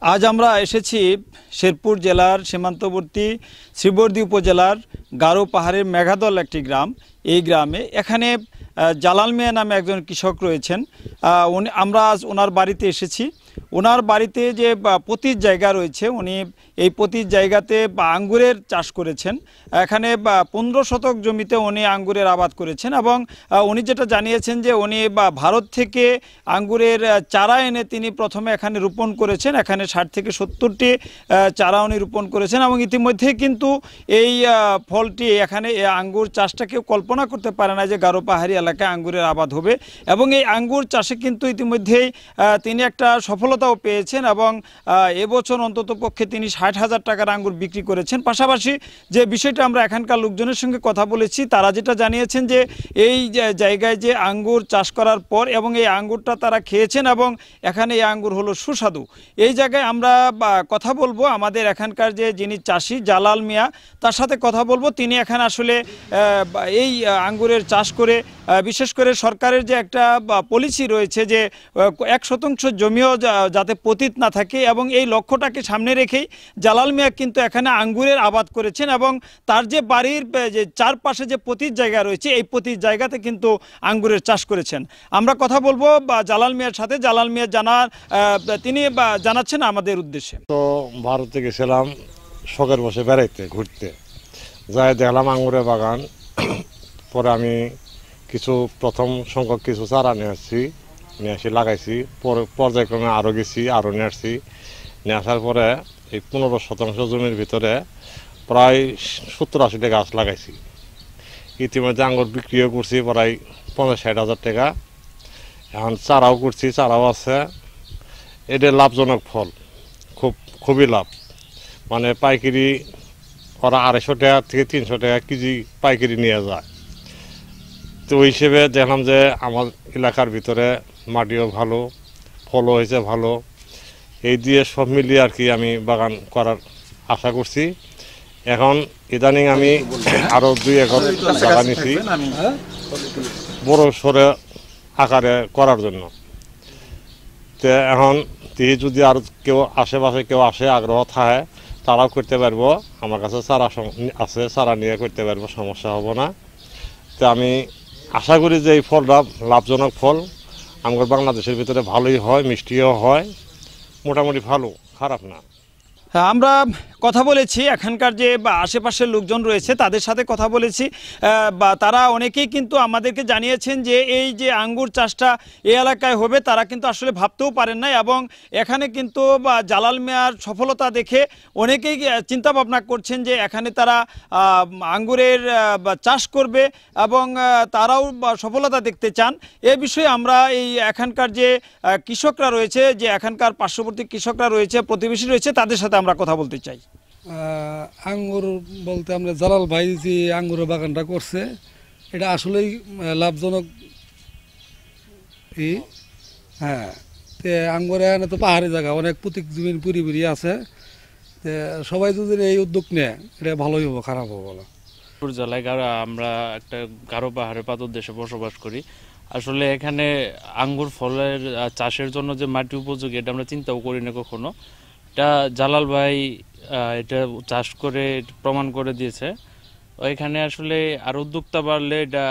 আজ আমরা এসেছি শেরপুর জেলার সীমান্তবর্তী শ্রীবর্দী উপজেলার গারো পাহাড়ের মেঘাদল একটি গ্রাম। এই গ্রামে এখানে জালাল মিয়া নামে একজন কৃষক রয়েছেন। আমরা আজ ওনার বাড়িতে এসেছি। ওনার বাড়িতে যে পতির জায়গা রয়েছে, উনি এই পতির জায়গাতে আঙ্গুরের চাষ করেছেন। এখানে 15 শতক জমিতে উনি আঙ্গুরের আবাদ করেছেন এবং উনি যেটা জানিয়েছেন যে উনি ভারত থেকে আঙ্গুরের চারা এনে তিনি প্রথমে এখানে রোপণ করেছেন। এখানে 60 থেকে 70টি চারা উনি রোপণ করেছেন এবং ইতিমধ্যে কিন্তু এই ফলটি এখানে আঙ্গুর চাষটা কেউ কল্পনা করতে পারে না যে গারো পাহাড়ি এলাকায় আঙ্গুরের আবাদ হবে। এবং এই আঙ্গুর চাষে কিন্তু ইতিমধ্যেই তিনি একটা সফলতাও পেয়েছেন এবং এবছর অন্ততপক্ষে তিনি 60,000 টাকার আঙ্গুর বিক্রি করেছেন। পাশাপাশি যে বিষয়টা আমরা এখানকার লোকজনের সঙ্গে কথা বলেছি, তারা যেটা জানিয়েছেন যে এই জায়গায় যে আঙ্গুর চাষ করার পর এবং এই আঙ্গুরটা তারা খেয়েছেন এবং এখানে এই আঙ্গুর হলো সুস্বাদু। এই জায়গায় আমরা কথা বলবো আমাদের এখানকার যে যিনি চাষি জালাল মিয়া, তার সাথে কথা বলবো। তিনি এখানে আসলে এই আঙ্গুরের চাষ করে বিশেষ করে সরকারের যে একটা পলিসি রয়েছে যে 1% জমিও যাতে পতিত না থাকে এবং এই লক্ষ্যটাকে সামনে রেখেই জালাল মিয়া কিন্তু এখানে আঙ্গুরের আবাদ করেছেন এবং তার যে বাড়ির যে চারপাশে যে পতির জায়গা রয়েছে এই পতির জায়গাতে কিন্তু আঙ্গুরের চাষ করেছেন। আমরা কথা বলবো জালাল মিয়ার সাথে। জালাল মিয়া তিনি জানাচ্ছেন আমাদের উদ্দেশ্যে। তো ভারতে গেছিলাম শখের বসে বেড়াইতে ঘুরতে, যাই দেখলাম আঙ্গুরের বাগান। পরে আমি প্রথম সংখ্যক কিছু চারা নিয়ে আসি লাগাইছি। পর্যায়ক্রমে আরও গেছি, আরও নিয়ে আসার পরে এই 15 শতাংশ জমির ভিতরে প্রায় 70-80টা গাছ লাগাইছি। ইতিমধ্যে আঙ্গুর বিক্রিও করছি প্রায় 50-60 হাজার টাকা। এখন চারাও করছি, চারাও আছে। এটা লাভজনক ফল, খুবই লাভ। মানে পাইকারি ওরা 250 টাকা থেকে 300 টাকা কেজি পাইকারি নিয়ে যায়। তো ওই হিসেবে দেখলাম যে আমার এলাকার ভিতরে মাটিও ভালো, ফলও হয়েছে ভালো। এই দিয়ে সব মিলিয়ে আর কি আমি বাগান করার আশা করছি। এখন ইদানিং আমি আরও 2 একর জায়গা নিছি বড় সরে আকারে করার জন্য। তো এখন যদি আর কেউ আশেপাশে আসে আগ্রহ থাকে তারাও করতে পারবো। আমার কাছে চারা আছে, চারা নিয়ে করতে পারবো, সমস্যা হবে না। তো আমি আশা করি যে এই ফলটা লাভজনক ফল। আমার বাংলাদেশের ভিতরে ভালোই হয়, মিষ্টিও হয়, মোটামুটি ভালো, খারাপ না। আমরা কথা বলেছি এখানকার যে আশেপাশের লোকজন রয়েছে তাদের সাথে কথা বলেছি। তারা অনেকেই কিন্তু আমাদেরকে জানিয়েছেন যে এই যে আঙ্গুর চাষটা এই এলাকায় হবে তারা কিন্তু আসলে ভাবতেও পারেন না এবং এখানে কিন্তু জালাল মিয়ার সফলতা দেখে অনেকেই চিন্তা ভাবনা করছেন যে এখানে তারা আঙ্গুরের চাষ করবে এবং তারাও সফলতা দেখতে চান। এ বিষয়ে আমরা এই এখানকার যে কৃষকরা রয়েছে, যে এখানকার পার্শ্ববর্তী কৃষকরা রয়েছে, প্রতিবেশী রয়েছে, তাদের সাথে আমরা কথা বলতে চাই। আঙ্গুর বলতে আমরা জালাল ভাই যে আঙ্গুরের বাগানটা করছে এটা আসলেই লাভজনক। হ্যাঁ, আঙ্গুরে এনে তো পাহাড়ি জায়গা, অনেক প্রতীক জমিন পুরি আছে। সবাই যদি এই উদ্যোগ নেয় এটা ভালোই হবো, খারাপ হবো না। জেলায় আমরা একটা গারো পাহাড়ের পাদদেশে বসবাস করি। আসলে এখানে আঙ্গুর ফলের চাষের জন্য যে মাটি উপযোগী এটা আমরা চিন্তাও করি না কখনো। এটা জালাল ভাই এটা চাষ করে প্রমাণ করে দিয়েছে। এখানে আসলে আর উদ্যোক্তা বাড়লে এটা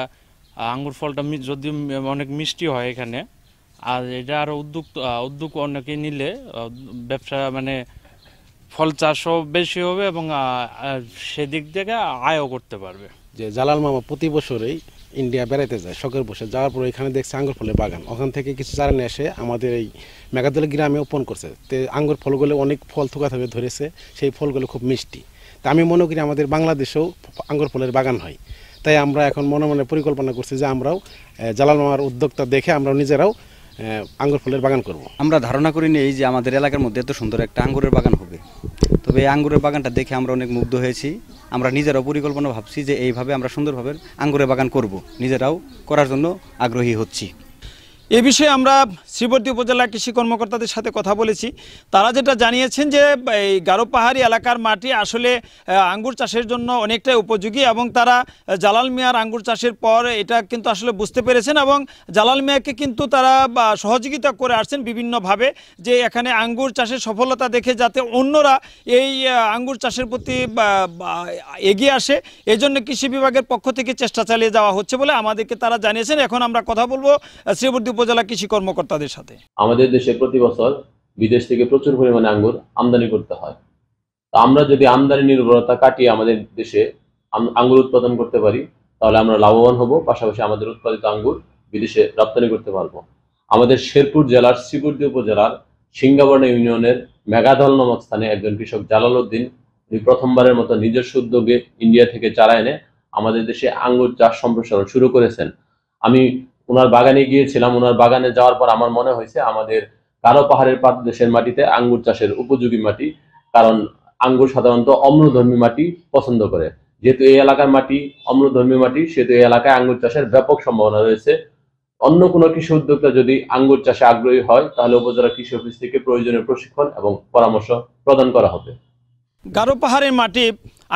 আঙ্গুর ফলটা যদিও অনেক মিষ্টি হয় এখানে, আর এটা আরও উদ্যোগ অনেকে নিলে ব্যবসা মানে ফল চাষও বেশি হবে এবং সেদিক থেকে আয়ও করতে পারবে। যে জালাল মামা প্রতি বছরই ইন্ডিয়া বেড়াইতে যায় শখের বসে, যাওয়ার পরে এখানে দেখছে আঙ্গুর ফলের বাগান। ওখান থেকে কিছু চারা নিয়ে এসে আমাদের এই মেঘাদল গ্রামে রোপণ করছে। তো আঙ্গুর ফলগুলো অনেক ফল থোকা ধরেছে, সেই ফলগুলো খুব মিষ্টি। তা আমি মনে করি আমাদের বাংলাদেশেও আঙ্গুর ফলের বাগান হয়। তাই আমরা এখন মনে পরিকল্পনা করছি যে আমরাও জালাল মামার উদ্যোক্তা দেখে আমরাও নিজেরাও আঙ্গুর ফলের বাগান করব। আমরা ধারণা করি এই যে আমাদের এলাকার মধ্যে এত সুন্দর একটা আঙ্গুরের বাগান হবে। তবে এই আঙ্গুরের বাগানটা দেখে আমরা অনেক মুগ্ধ হয়েছি। আমরা নিজেরাও পরিকল্পনা ভাবছি যে এইভাবে আমরা সুন্দরভাবে আঙ্গুরের বাগান করব, নিজেরাও করার জন্য আগ্রহী হচ্ছি। এ বিষয়ে আমরা শ্রীবর্দী উপজেলা কৃষি কর্মকর্তাদের সাথে কথা বলেছি। তারা যেটা জানিয়েছেন যে এই গারো পাহাড়ি এলাকার মাটি আসলে আঙ্গুর চাষের জন্য অনেকটাই উপযোগী এবং তারা জালাল মিয়ার আঙ্গুর চাষের পর এটা কিন্তু আসলে বুঝতে পেরেছেন এবং জালাল মিয়াকে কিন্তু তারা সহযোগিতা করে আসছেন বিভিন্নভাবে, যে এখানে আঙ্গুর চাষের সফলতা দেখে যাতে অন্যরা এই আঙ্গুর চাষের প্রতি এগিয়ে আসে, এজন্য কৃষি বিভাগের পক্ষ থেকে চেষ্টা চালিয়ে যাওয়া হচ্ছে বলে আমাদেরকে তারা জানিয়েছেন। এখন আমরা কথা বলবো শ্রীবর্দী উপজেলা কৃষি কর্মকর্তাদের সাথে। আমাদের দেশে প্রতি বছর বিদেশ থেকে প্রচুর পরিমাণে আঙ্গুর আমদানি করতে হয়। তো আমরা যদি আমদানি নির্ভরতা কাটিয়ে আমাদের দেশে আঙ্গুর উৎপাদন করতে পারি তাহলে আমরা লাভবান হব, পাশাপাশি আমাদের উৎপাদিত আঙ্গুর বিদেশে রপ্তানি করতে পারবো। আমাদের শেরপুর জেলার শ্রীবর্দী উপজেলার সিঙ্গাবর্ণা ইউনিয়নের মেঘাদল নামক স্থানে একজন কৃষক জালাল উদ্দিন, উনি প্রথমবারের মতো নিজস্ব উদ্যোগে ইন্ডিয়া থেকে চারা এনে আমাদের দেশে আঙ্গুর চাষ সম্প্রসারণ শুরু করেছেন। আমি ওনার বাগানে গিয়েছিলাম। ওনার বাগানে যাওয়ার পর আমার মনে হয়েছে আমাদের গারো পাহাড়ের পাদদেশের মাটিতে আঙ্গুর চাষের উপযোগী মাটি, কারণ আঙ্গুর সাধারণত অম্লধর্মী মাটি পছন্দ করে। যেহেতু এই এলাকার মাটি অম্লধর্মী মাটি, সেহেতু এই এলাকায় আঙ্গুর চাষের ব্যাপক সম্ভাবনা রয়েছে। অন্য কোনো কৃষি উদ্যোক্তা যদি আঙ্গুর চাষে আগ্রহী হয় তাহলে উপজেলা কৃষি অফিস থেকে প্রয়োজনীয় প্রশিক্ষণ এবং পরামর্শ প্রদান করা হবে। গারো পাহাড়ের মাটি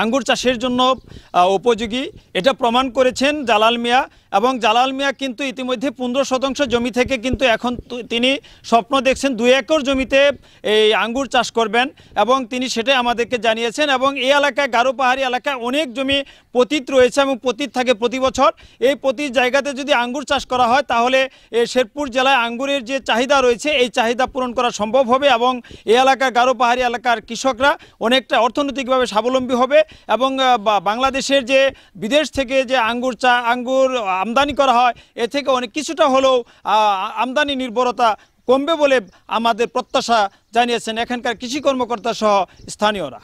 আঙ্গুর চাষের জন্য উপযোগী, এটা প্রমাণ করেছেন জালাল মিয়া। এবং জালাল মিয়া কিন্তু ইতিমধ্যে 15% জমি থেকে কিন্তু এখন তিনি স্বপ্ন দেখছেন 2 একর জমিতে এই আঙ্গুর চাষ করবেন এবং তিনি সেটাই আমাদেরকে জানিয়েছেন। এবং এই এলাকায় গারো পাহাড়ি এলাকায় অনেক জমি পতিত রয়েছে এবং পতিত থাকে প্রতি বছর। এই পতিত জায়গাতে যদি আঙ্গুর চাষ করা হয় তাহলে শেরপুর জেলায় আঙ্গুরের যে চাহিদা রয়েছে এই চাহিদা পূরণ করা সম্ভব হবে এবং এই এলাকার গারো পাহাড়ি এলাকার কৃষকরা অনেকটা অর্থনৈতিকভাবে স্বাবলম্বী হবে এবং বাংলাদেশের যে বিদেশ থেকে যে আঙ্গুর আমদানি করা হয় এ থেকে অনেক কিছুটা হলেও আমদানি নির্ভরতা কমবে বলে আমাদের প্রত্যাশা জানিয়েছেন এখানকার কৃষি কর্মকর্তা সহ স্থানীয়রা।